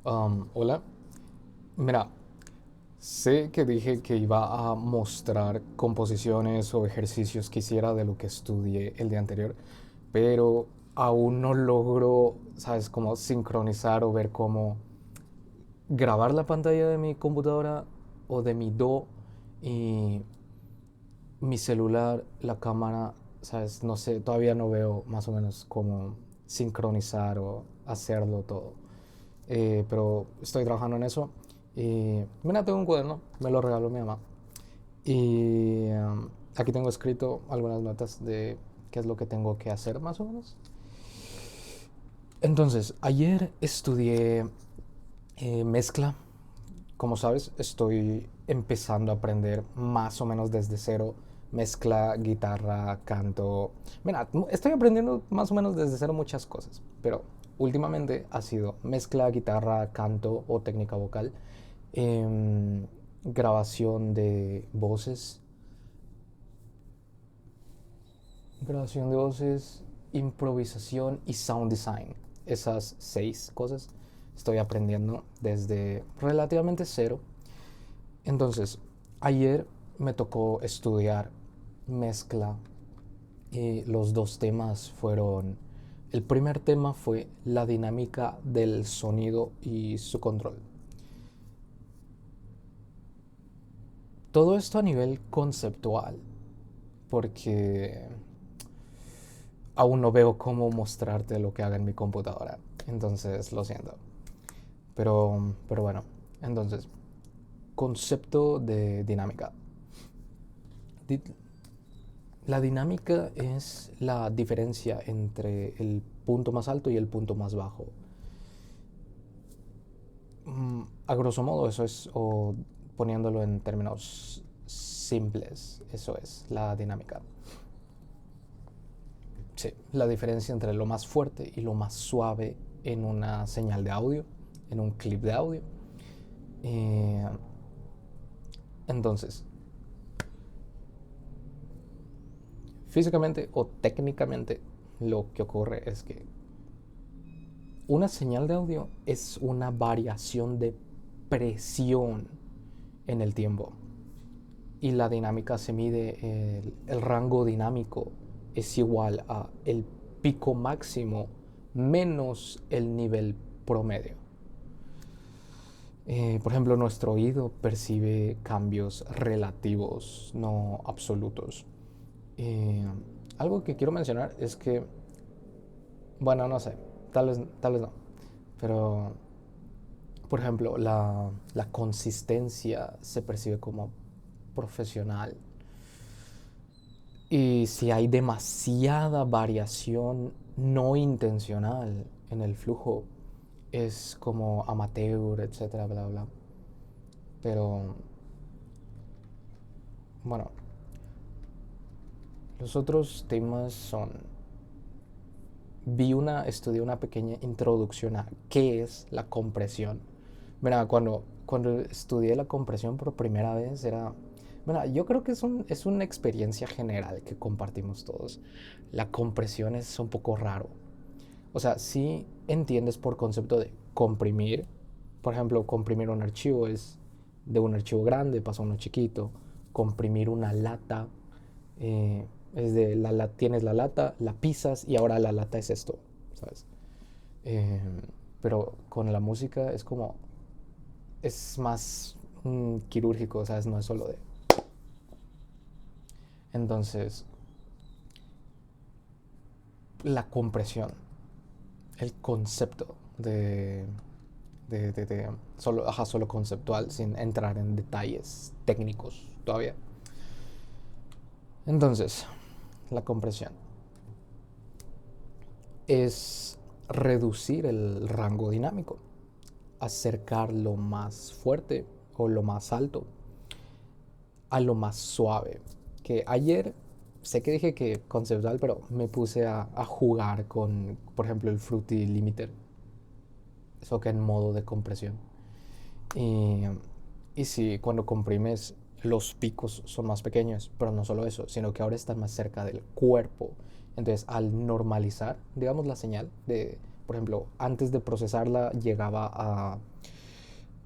Hola, mira, sé que dije que iba a mostrar composiciones o ejercicios que hiciera de lo que estudié el día anterior, pero aún no logro, ¿sabes?, cómo sincronizar o ver cómo grabar la pantalla de mi computadora o de mi Do y mi celular, la cámara, ¿sabes? No sé, todavía no veo más o menos cómo sincronizar o hacerlo todo. Pero estoy trabajando en eso. Y mira, tengo un cuaderno, me lo regaló mi mamá. Y aquí tengo escrito algunas notas de qué es lo que tengo que hacer más o menos. Entonces, ayer estudié mezcla. Como sabes, estoy empezando a aprender más o menos desde cero mezcla, guitarra, canto. Mira, estoy aprendiendo más o menos desde cero muchas cosas, pero últimamente ha sido mezcla, guitarra, canto o técnica vocal, grabación de voces, grabación de voces, improvisación y sound design. Esas 6 cosas estoy aprendiendo desde relativamente cero. Entonces, ayer me tocó estudiar mezcla y los dos temas fueron, el primer tema fue la dinámica del sonido y su control. Todo esto a nivel conceptual, porque aún no veo cómo mostrarte lo que haga en mi computadora. Entonces, lo siento. Pero bueno, entonces, concepto de dinámica. La dinámica es la diferencia entre el punto más alto y el punto más bajo. A grosso modo eso es, o poniéndolo en términos simples, eso es la dinámica. Sí, la diferencia entre lo más fuerte y lo más suave en una señal de audio, en un clip de audio. Eh, entonces, físicamente o técnicamente, lo que ocurre es que una señal de audio es una variación de presión en el tiempo. Y la dinámica se mide, el rango dinámico es igual a el pico máximo menos el nivel promedio. Por ejemplo, nuestro oído percibe cambios relativos, no absolutos. Eh, Algo que quiero mencionar es que, bueno, no sé, tal vez no, pero por ejemplo, la consistencia se percibe como profesional. Y si hay demasiada variación no intencional en el flujo, es como amateur, etcétera, bla, bla. Pero, bueno, los otros temas son... Estudié una pequeña introducción a qué es la compresión. Mira, cuando estudié la compresión por primera vez era... Mira, yo creo que es una experiencia general que compartimos todos. La compresión es un poco raro. O sea, sí entiendes por concepto de comprimir. Por ejemplo, comprimir un archivo es de un archivo grande, pasa a uno chiquito. Comprimir una lata es de tienes la lata, la pisas y ahora la lata es esto, ¿sabes? Eh, pero con la música es como, es más quirúrgico, ¿sabes? No es solo de... Entonces, la compresión, el concepto solo, ajá, solo conceptual, sin entrar en detalles técnicos todavía. Entonces, la compresión es reducir el rango dinámico, acercar lo más fuerte o lo más alto a lo más suave. Que ayer sé que dije que conceptual, pero me puse a jugar con, por ejemplo, el Fruity Limiter, eso que en modo de compresión. Y, y si cuando comprimes los picos son más pequeños, pero no solo eso, sino que ahora están más cerca del cuerpo. Entonces, al normalizar, digamos, la señal de, por ejemplo, antes de procesarla llegaba a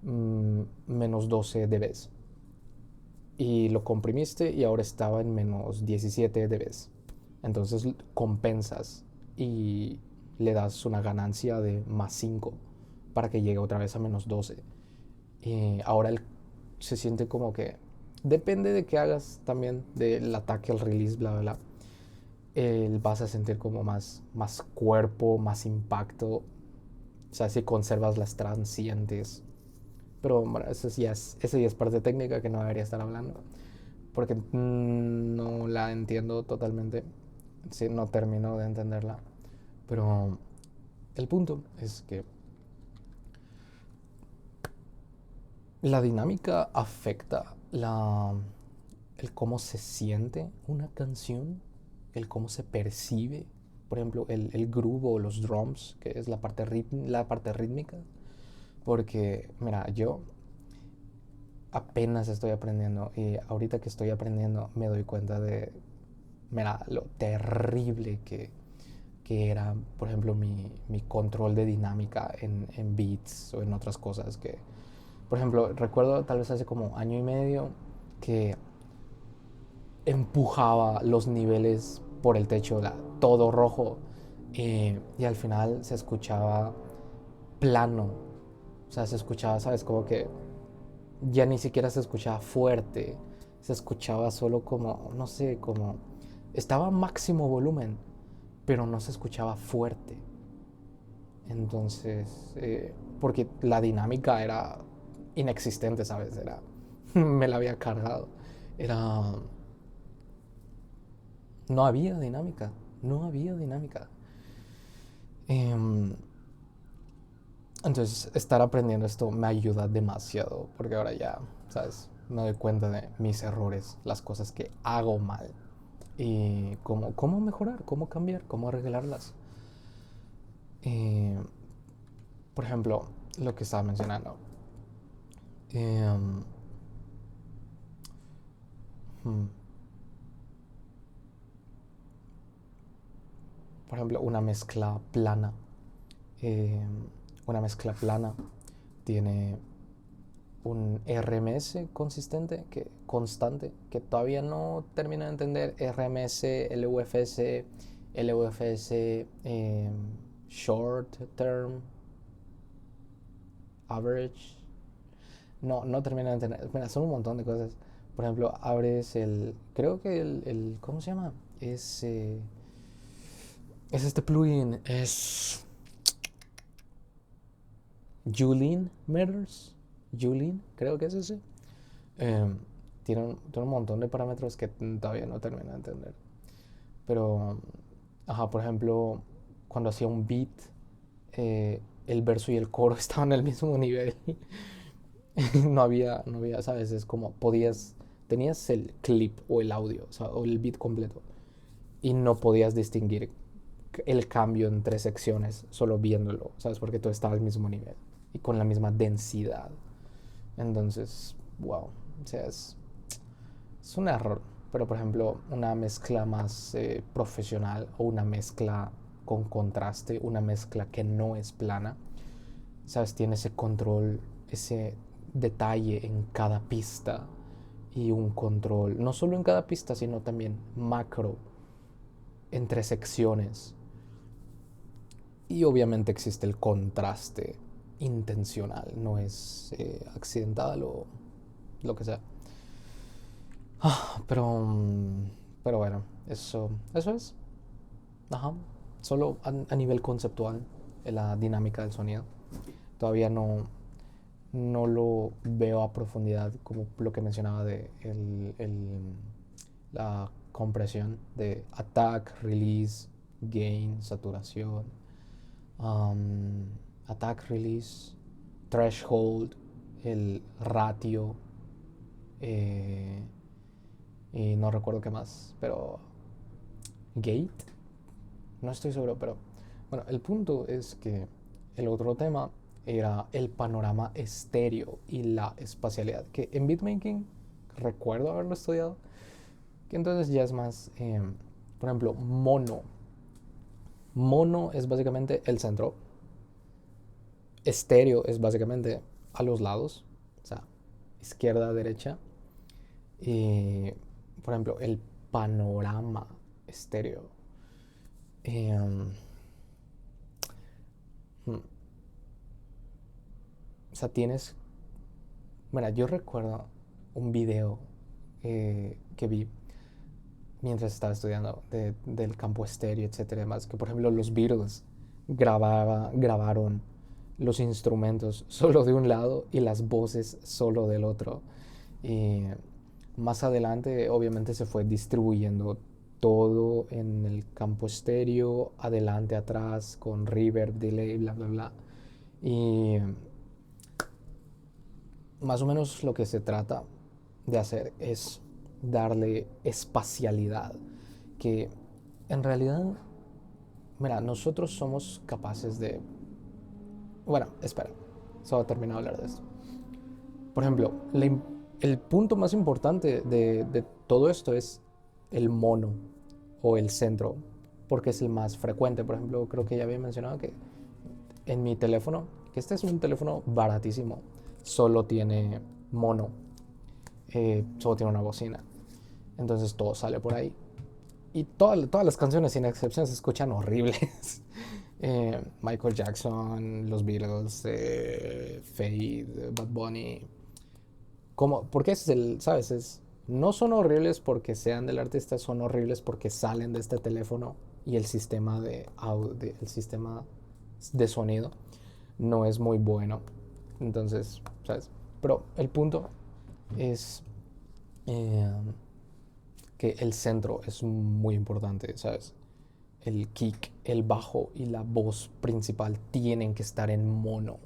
menos 12 dBs. Y lo comprimiste y ahora estaba en menos 17 dBs. Entonces compensas y le das una ganancia de más 5 para que llegue otra vez a menos 12. Ahora se siente como que depende de qué hagas también, del ataque, el release, bla, bla, bla. Vas a sentir como más cuerpo, más impacto. O sea, si conservas las transientes. Pero bueno, eso ya es parte técnica que no debería estar hablando. Porque no la entiendo totalmente. Sí, no termino de entenderla. Pero el punto es que la dinámica afecta el cómo se siente una canción, el cómo se percibe. Por ejemplo, el groove o los drums, que es la parte rítmica. Porque, mira, yo apenas estoy aprendiendo y ahorita que estoy aprendiendo me doy cuenta de, mira, lo terrible que era, por ejemplo, mi control de dinámica en beats o en otras cosas que, por ejemplo, recuerdo tal vez hace como año y medio que empujaba los niveles por el techo, todo rojo, y al final se escuchaba plano, o sea, se escuchaba, ¿sabes? Como que ya ni siquiera se escuchaba fuerte, se escuchaba solo como, no sé, como estaba a máximo volumen, pero no se escuchaba fuerte. Entonces, porque la dinámica era inexistente, ¿sabes? Me la había cargado. Era, no había dinámica, no había dinámica. Em, entonces, estar aprendiendo esto me ayuda demasiado, porque ahora ya, ¿sabes? Me doy cuenta de mis errores, las cosas que hago mal y cómo mejorar, cómo cambiar, cómo arreglarlas. Eh, por ejemplo, lo que estaba mencionando. Eh, hmm, por ejemplo, Eh, una mezcla plana tiene un RMS constante, que todavía no termino de entender. RMS, LUFS, Short Term, Average. No termino de entender. Mira, son un montón de cosas. Por ejemplo, abres creo que ¿cómo se llama? Es este plugin. Es Julien Matters. Julien, creo que es ese. Eh, tiene un montón de parámetros que todavía no termino de entender. Pero, ajá, por ejemplo, cuando hacía un beat, el verso y el coro estaban al mismo nivel. No había, ¿sabes? Es como tenías el clip o el audio, o sea, o el beat completo, y no podías distinguir el cambio entre secciones solo viéndolo, ¿sabes? Porque todo estaba al mismo nivel y con la misma densidad. Entonces, wow, o sea, es un error. Pero, por ejemplo, una mezcla más profesional o una mezcla con contraste, una mezcla que no es plana, ¿sabes? Tiene ese control, ese detalle en cada pista y un control, no solo en cada pista, sino también macro entre secciones. Y obviamente existe el contraste intencional, no es accidental o lo que sea. Pero, pero bueno, eso es. Ajá. Solo a nivel conceptual, en la dinámica del sonido. Todavía no lo veo a profundidad como lo que mencionaba de la compresión de attack, release, gain, saturación, um, attack, release, threshold, el ratio, eh, y no recuerdo qué más, pero gate, no estoy seguro, pero bueno, el punto es que el otro tema era el panorama estéreo y la espacialidad, que en beatmaking recuerdo haberlo estudiado, que entonces ya es más, por ejemplo, mono. Mono es básicamente el centro, estéreo es básicamente a los lados, o sea, izquierda, derecha. Y, por ejemplo, el panorama estéreo. Um, o sea, tienes... Bueno, yo recuerdo un video que vi mientras estaba estudiando del campo estéreo, etcétera, demás, que por ejemplo los Beatles grabaron los instrumentos solo de un lado y las voces solo del otro. Y más adelante obviamente se fue distribuyendo todo en el campo estéreo, adelante, atrás, con reverb, delay, bla, bla, bla. Y más o menos lo que se trata de hacer es darle espacialidad, que en realidad, mira, nosotros somos capaces de... Bueno, espera, solo termino de hablar de esto. Por ejemplo, el punto más importante de todo esto es el mono o el centro, porque es el más frecuente. Por ejemplo, creo que ya había mencionado que en mi teléfono, que este es un teléfono baratísimo, solo tiene mono, solo tiene una bocina. Entonces todo sale por ahí. Y todas las canciones, sin excepción, se escuchan horribles. Michael Jackson, los Beatles, Fade, Bad Bunny. Porque es ¿sabes? No son horribles porque sean del artista, son horribles porque salen de este teléfono y el sistema de sonido no es muy bueno. Entonces, ¿sabes? Pero el punto es eh, que el centro es muy importante, ¿sabes? El kick, el bajo y la voz principal tienen que estar en mono.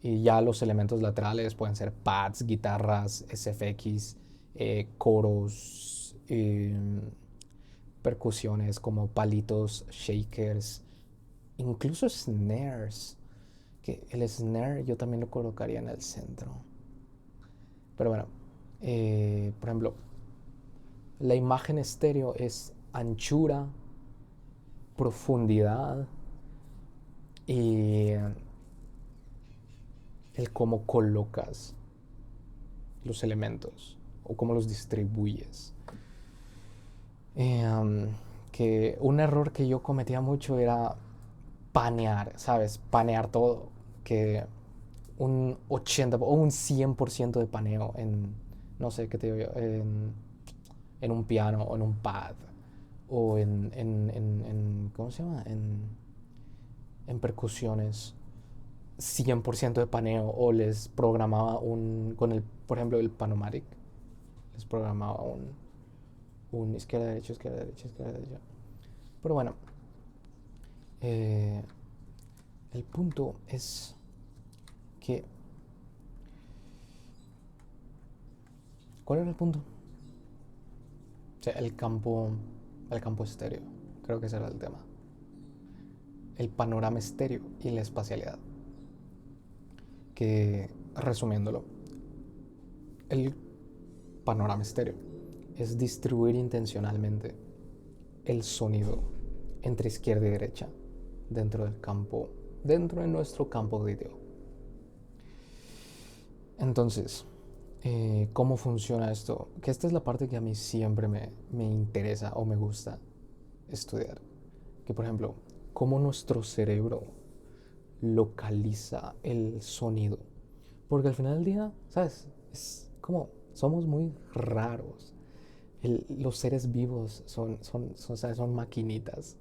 Y ya los elementos laterales pueden ser pads, guitarras, SFX, coros, percusiones como palitos, shakers, incluso snares. Que el snare yo también lo colocaría en el centro. Pero bueno, por ejemplo, la imagen estéreo es anchura, profundidad y el cómo colocas los elementos o cómo los distribuyes. Que un error que yo cometía mucho era panear, ¿sabes? Panear todo. Que un 80 o un 100% de paneo en, no sé qué te digo yo, en un piano o en un pad o ¿cómo se llama? En percusiones. 100% de paneo o les programaba por ejemplo, el Panomatic, les programaba un izquierda, derecha, izquierda, derecha, izquierda, derecha. Pero bueno, eh, el punto es que... ¿Cuál era el punto? O sea, el campo estéreo, creo que ese era el tema. El panorama estéreo y la espacialidad. Que, resumiéndolo, el panorama estéreo es distribuir intencionalmente el sonido entre izquierda y derecha dentro de nuestro campo de video. Entonces, ¿cómo funciona esto? Que esta es la parte que a mí siempre me interesa o me gusta estudiar. Que por ejemplo, cómo nuestro cerebro localiza el sonido. Porque al final del día, ¿sabes? Es como, somos muy raros. Los seres vivos son maquinitas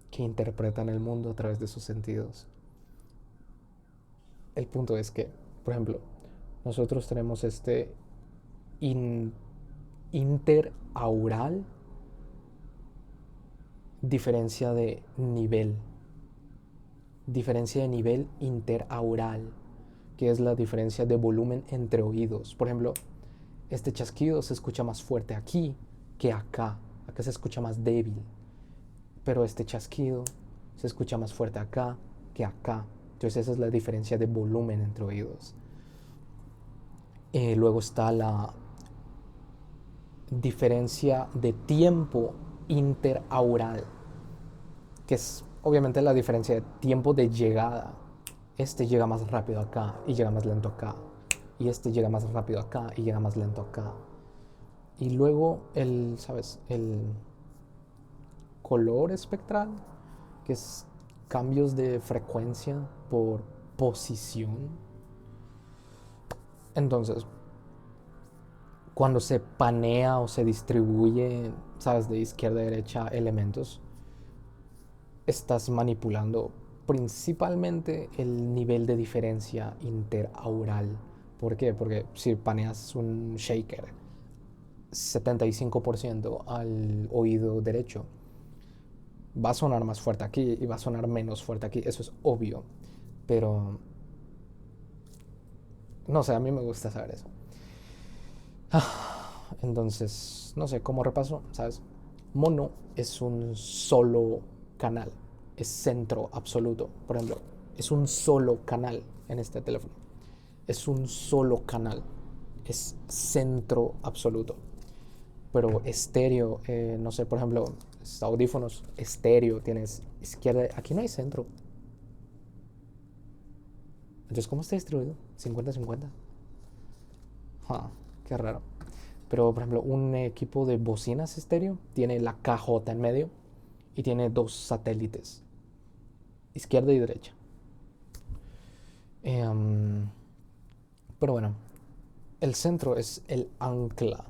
que interpretan el mundo a través de sus sentidos. El punto es que, por ejemplo, nosotros tenemos este interaural diferencia de nivel. Diferencia de nivel interaural, que es la diferencia de volumen entre oídos. Por ejemplo, este chasquido se escucha más fuerte aquí que acá. Acá se escucha más débil. Pero este chasquido se escucha más fuerte acá que acá. Entonces esa es la diferencia de volumen entre oídos. Luego está la diferencia de tiempo interaural, que es obviamente la diferencia de tiempo de llegada este llega más rápido acá y llega más lento acá, y este llega más rápido acá y llega más lento acá. Y luego ¿sabes? El color espectral, que es cambios de frecuencia por posición. Entonces, cuando se panea o se distribuye, ¿sabes? De izquierda a derecha elementos, estás manipulando principalmente el nivel de diferencia interaural. ¿Por qué? Porque si paneas un shaker 75% al oído derecho, va a sonar más fuerte aquí y va a sonar menos fuerte aquí. Eso es obvio. Pero, no sé, a mí me gusta saber eso. Entonces, no sé, como repaso, ¿sabes? Mono es un solo canal, es centro absoluto. Por ejemplo, es un solo canal en este teléfono. Es un solo canal, es centro absoluto. Pero estéreo, no sé, por ejemplo, audífonos estéreo, tienes izquierda, aquí no hay centro. Entonces, ¿cómo está distribuido? 50-50. Ah, qué raro. Pero, por ejemplo, un equipo de bocinas estéreo tiene la cajota en medio y tiene dos satélites, izquierda y derecha. Pero bueno, el centro es el ancla.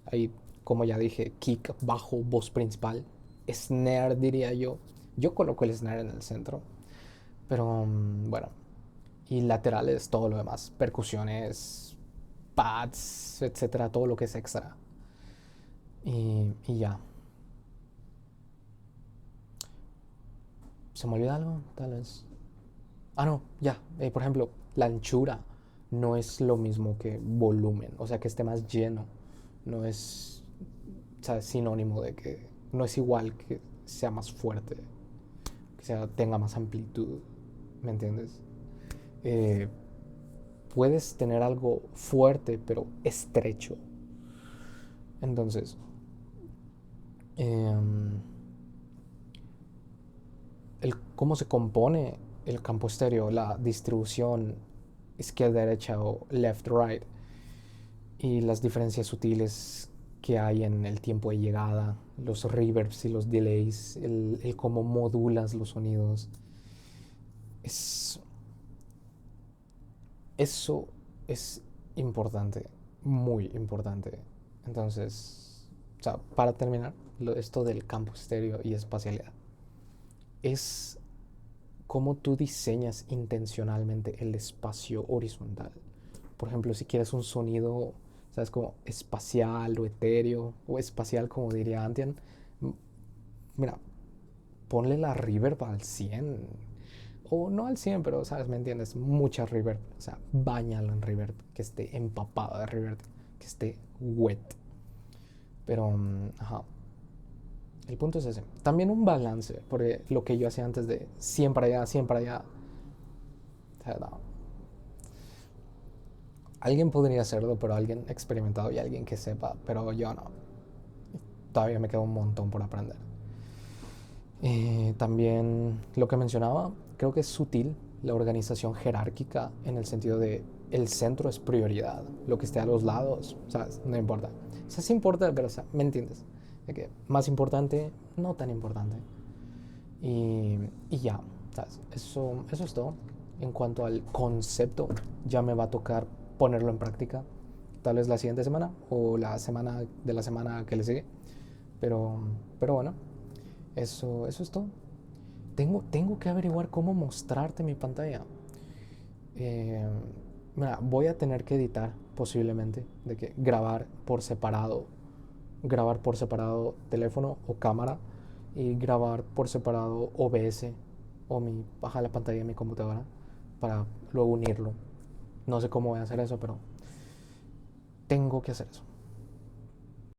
Ahí, como ya dije, kick, bajo, voz principal, snare diría yo. Yo coloco el snare en el centro. Pero bueno, y laterales, todo lo demás, percusiones, pads, etcétera, todo lo que es extra. Y ya. ¿Se me olvida algo? Tal vez. Ah, no, ya. Por ejemplo, la anchura no es lo mismo que volumen. O sea, que esté más lleno. No es, o sea, sinónimo de que no es igual que sea más fuerte, que tenga más amplitud. ¿Me entiendes? Eh, Puedes tener algo fuerte, pero estrecho. Entonces, eh, cómo se compone el campo estéreo, la distribución izquierda-derecha o left-right y las diferencias sutiles que hay en el tiempo de llegada, los reverbs y los delays, el cómo modulas los sonidos. Es, eso es importante, muy importante. Entonces, o sea, para terminar, esto del campo estéreo y espacialidad es cómo tú diseñas intencionalmente el espacio horizontal. Por ejemplo, si quieres un sonido, ¿sabes? Como espacial o etéreo, o espacial como diría Antian, mira, ponle la reverb al 100. O no al 100, pero, ¿sabes? ¿Me entiendes? Mucha reverb. O sea, báñalo en reverb, que esté empapado de reverb, que esté wet. Pero, ajá. El punto es ese. También un balance, porque lo que yo hacía antes de siempre allá, o sea, no. Alguien podría hacerlo, pero alguien experimentado y alguien que sepa, pero yo no. Todavía me queda un montón por aprender. También lo que mencionaba, creo que es sutil la organización jerárquica en el sentido de el centro es prioridad, lo que esté a los lados, ¿sabes? No importa. O sea, sí importa, pero o sea, ¿me entiendes? De que más importante, no tan importante. Y ya, ¿sabes? Eso es todo. En cuanto al concepto, ya me va a tocar ponerlo en práctica. Tal vez la siguiente semana o la semana de la semana que le sigue. Pero, pero bueno, eso es todo. Tengo que averiguar cómo mostrarte mi pantalla. Eh, Mira, voy a tener que editar posiblemente, de que grabar por separado teléfono o cámara y grabar por separado OBS o baja la pantalla de mi computadora para luego unirlo. No sé cómo voy a hacer eso, pero tengo que hacer eso.